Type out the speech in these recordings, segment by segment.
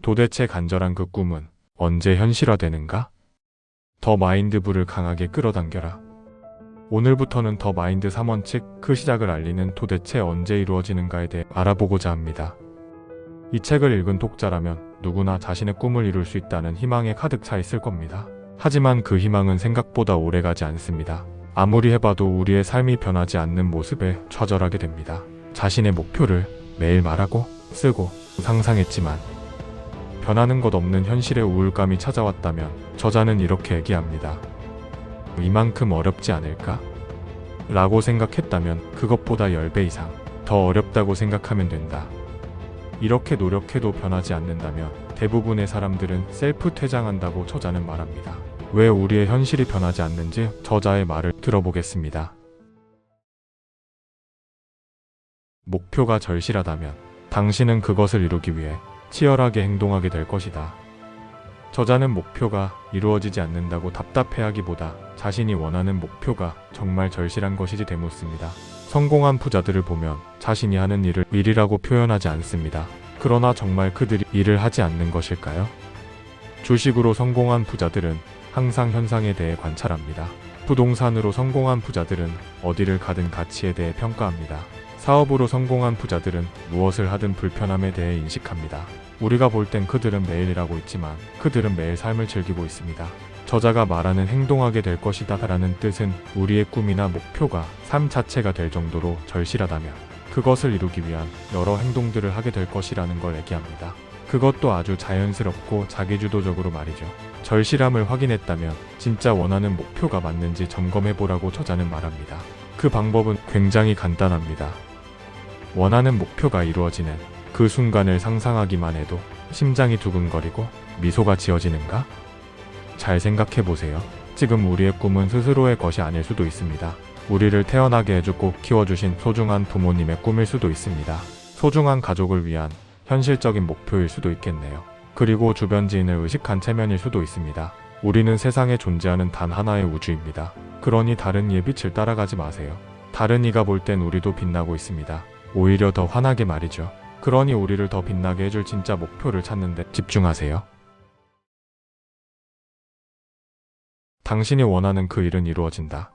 도대체 간절한 그 꿈은 언제 현실화되는가? 더 마인드부를 강하게 끌어당겨라. 오늘부터는 더 마인드 3원칙 그 시작을 알리는 도대체 언제 이루어지는가에 대해 알아보고자 합니다. 이 책을 읽은 독자라면 누구나 자신의 꿈을 이룰 수 있다는 희망에 가득 차 있을 겁니다. 하지만 그 희망은 생각보다 오래가지 않습니다. 아무리 해봐도 우리의 삶이 변하지 않는 모습에 좌절하게 됩니다. 자신의 목표를 매일 말하고 쓰고 상상했지만 변하는 것 없는 현실의 우울감이 찾아왔다면 저자는 이렇게 얘기합니다. 이만큼 어렵지 않을까? 라고 생각했다면 그것보다 10배 이상 더 어렵다고 생각하면 된다. 이렇게 노력해도 변하지 않는다면 대부분의 사람들은 셀프 퇴장한다고 저자는 말합니다. 왜 우리의 현실이 변하지 않는지 저자의 말을 들어보겠습니다. 목표가 절실하다면 당신은 그것을 이루기 위해 치열하게 행동하게 될 것이다. 저자는 목표가 이루어지지 않는다고 답답해하기보다 자신이 원하는 목표가 정말 절실한 것이지 되묻습니다. 성공한 부자들을 보면 자신이 하는 일을 일이라고 표현하지 않습니다. 그러나 정말 그들이 일을 하지 않는 것일까요? 주식으로 성공한 부자들은 항상 현상에 대해 관찰합니다. 부동산으로 성공한 부자들은 어디를 가든 가치에 대해 평가합니다. 사업으로 성공한 부자들은 무엇을 하든 불편함에 대해 인식합니다. 우리가 볼 땐 그들은 매일 일하고 있지만 그들은 매일 삶을 즐기고 있습니다. 저자가 말하는 행동하게 될 것이다 라는 뜻은 우리의 꿈이나 목표가 삶 자체가 될 정도로 절실하다면 그것을 이루기 위한 여러 행동들을 하게 될 것이라는 걸 얘기합니다. 그것도 아주 자연스럽고 자기주도적으로 말이죠. 절실함을 확인했다면 진짜 원하는 목표가 맞는지 점검해보라고 저자는 말합니다. 그 방법은 굉장히 간단합니다. 원하는 목표가 이루어지는 그 순간을 상상하기만 해도 심장이 두근거리고 미소가 지어지는가? 잘 생각해보세요. 지금 우리의 꿈은 스스로의 것이 아닐 수도 있습니다. 우리를 태어나게 해주고 키워주신 소중한 부모님의 꿈일 수도 있습니다. 소중한 가족을 위한 현실적인 목표일 수도 있겠네요. 그리고 주변 지인을 의식한 체면일 수도 있습니다. 우리는 세상에 존재하는 단 하나의 우주입니다. 그러니 다른 이의 빛을 따라가지 마세요. 다른 이가 볼 땐 우리도 빛나고 있습니다. 오히려 더 환하게 말이죠. 그러니 우리를 더 빛나게 해줄 진짜 목표를 찾는 데 집중하세요. 당신이 원하는 그 일은 이루어진다.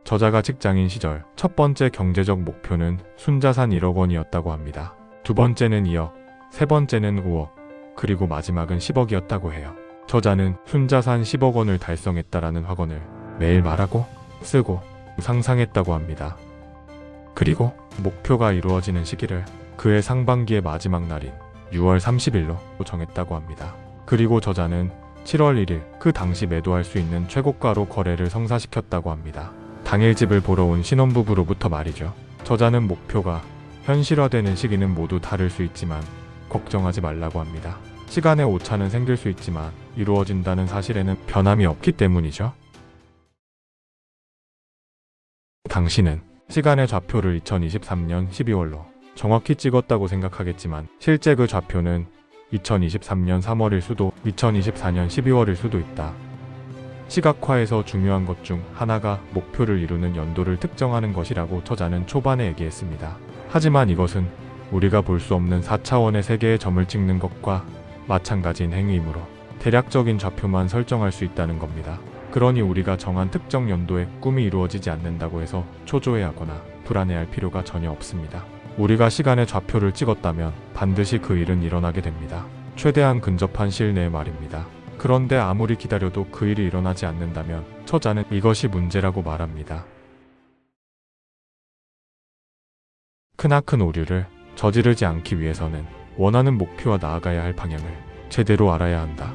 저자가 직장인 시절 첫 번째 경제적 목표는 순자산 1억 원이었다고 합니다. 두 번째는 2억, 세 번째는 5억, 그리고 마지막은 10억이었다고 해요. 저자는 순자산 10억 원을 달성했다라는 확언을 매일 말하고 쓰고 상상했다고 합니다. 그리고 목표가 이루어지는 시기를 그의 상반기의 마지막 날인 6월 30일로 정했다고 합니다. 그리고 저자는 7월 1일 그 당시 매도할 수 있는 최고가로 거래를 성사시켰다고 합니다. 당일 집을 보러 온 신혼부부로부터 말이죠. 저자는 목표가 현실화되는 시기는 모두 다를 수 있지만 걱정하지 말라고 합니다. 시간의 오차는 생길 수 있지만 이루어진다는 사실에는 변함이 없기 때문이죠. 당신은 시간의 좌표를 2023년 12월로 정확히 찍었다고 생각하겠지만 실제 그 좌표는 2023년 3월일 수도 2024년 12월일 수도 있다. 시각화에서 중요한 것 중 하나가 목표를 이루는 연도를 특정하는 것이라고 저자는 초반에 얘기했습니다. 하지만 이것은 우리가 볼 수 없는 4차원의 세계에 점을 찍는 것과 마찬가지인 행위이므로 대략적인 좌표만 설정할 수 있다는 겁니다. 그러니 우리가 정한 특정 연도에 꿈이 이루어지지 않는다고 해서 초조해하거나 불안해할 필요가 전혀 없습니다. 우리가 시간의 좌표를 찍었다면 반드시 그 일은 일어나게 됩니다. 최대한 근접한 시일 내에 말입니다. 그런데 아무리 기다려도 그 일이 일어나지 않는다면 저자는 이것이 문제라고 말합니다. 크나큰 오류를 저지르지 않기 위해서는 원하는 목표와 나아가야 할 방향을 제대로 알아야 한다.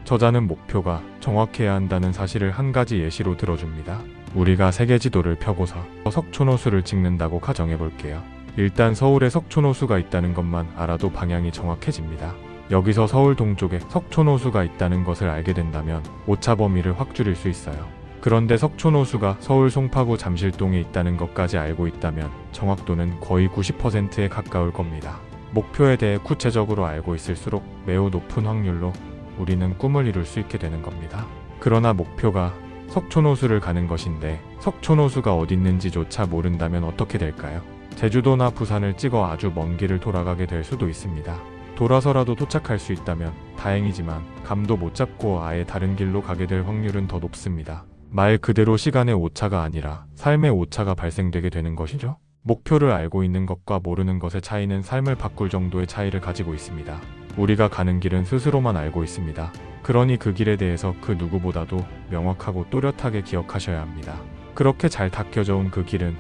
저자는 목표가 정확해야 한다는 사실을 한 가지 예시로 들어줍니다. 우리가 세계 지도를 펴고서 석촌호수를 찍는다고 가정해 볼게요. 일단 서울에 석촌호수가 있다는 것만 알아도 방향이 정확해집니다. 여기서 서울 동쪽에 석촌호수가 있다는 것을 알게 된다면 오차 범위를 확 줄일 수 있어요. 그런데 석촌호수가 서울 송파구 잠실동에 있다는 것까지 알고 있다면 정확도는 거의 90%에 가까울 겁니다. 목표에 대해 구체적으로 알고 있을수록 매우 높은 확률로 우리는 꿈을 이룰 수 있게 되는 겁니다. 그러나 목표가 석촌호수를 가는 것인데 석촌호수가 어디 있는지조차 모른다면 어떻게 될까요? 제주도나 부산을 찍어 아주 먼 길을 돌아가게 될 수도 있습니다. 돌아서라도 도착할 수 있다면 다행이지만 감도 못 잡고 아예 다른 길로 가게 될 확률은 더 높습니다. 말 그대로 시간의 오차가 아니라 삶의 오차가 발생되게 되는 것이죠. 목표를 알고 있는 것과 모르는 것의 차이는 삶을 바꿀 정도의 차이를 가지고 있습니다. 우리가 가는 길은 스스로만 알고 있습니다. 그러니 그 길에 대해서 그 누구보다도 명확하고 또렷하게 기억하셔야 합니다. 그렇게 잘 닦여져 온 그 길은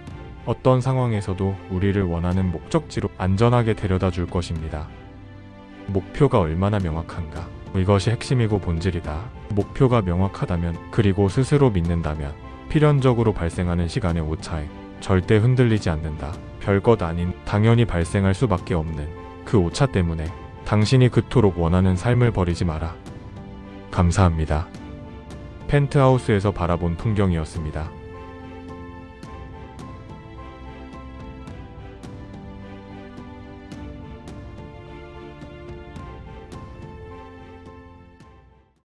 어떤 상황에서도 우리를 원하는 목적지로 안전하게 데려다 줄 것입니다. 목표가 얼마나 명확한가? 이것이 핵심이고 본질이다. 목표가 명확하다면, 그리고 스스로 믿는다면 필연적으로 발생하는 시간의 오차에 절대 흔들리지 않는다. 별것 아닌 당연히 발생할 수밖에 없는 그 오차 때문에 당신이 그토록 원하는 삶을 버리지 마라. 감사합니다. 펜트하우스에서 바라본 풍경이었습니다.